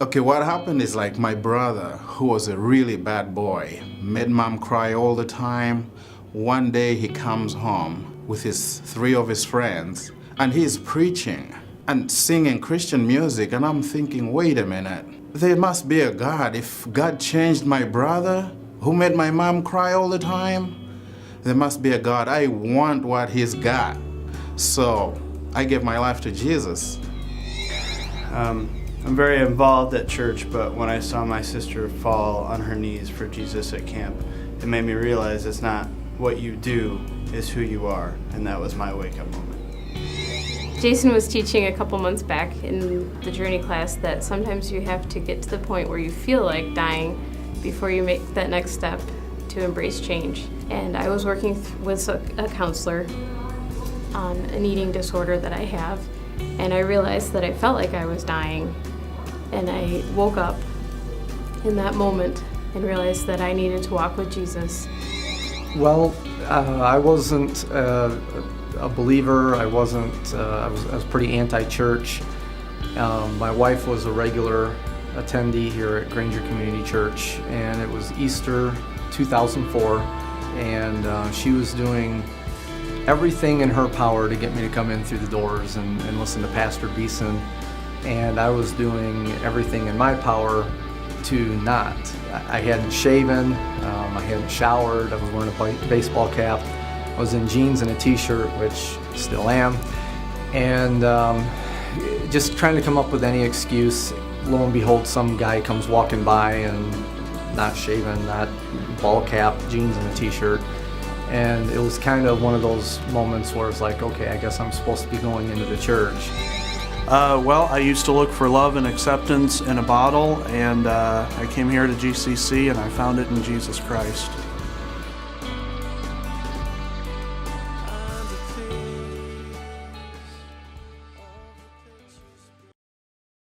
Okay, what happened is like my brother, who was a really bad boy, made mom cry all the time. One day he comes home with three of his friends and he's preaching and singing Christian music, and I'm thinking, wait a minute, there must be a God. If God changed my brother who made my mom cry all the time, there must be a God. I want what he's got. So I gave my life to Jesus. I'm very involved at church, but when I saw my sister fall on her knees for Jesus at camp, it made me realize it's not what you do, it's who you are, and that was my wake-up moment. Jason was teaching a couple months back in the Journey class that sometimes you have to get to the point where you feel like dying before you make that next step to embrace change. And I was working with a counselor on an eating disorder that I have, and I realized that I felt like I was dying. And I woke up in that moment and realized that I needed to walk with Jesus. Well, I wasn't a believer. I wasn't. I was pretty anti-church. My wife was a regular attendee here at Granger Community Church, and it was Easter 2004, and she was doing everything in her power to get me to come in through the doors and listen to Pastor Beeson. And I was doing everything in my power to not. I hadn't shaven, I hadn't showered, I was wearing a baseball cap, I was in jeans and a t-shirt, which still am, and just trying to come up with any excuse. Lo and behold, some guy comes walking by and not shaven, not ball cap, jeans and a t-shirt. And it was kind of one of those moments where it's like, okay, I guess I'm supposed to be going into the church. Well, I used to look for love and acceptance in a bottle, and I came here to GCC and I found it in Jesus Christ.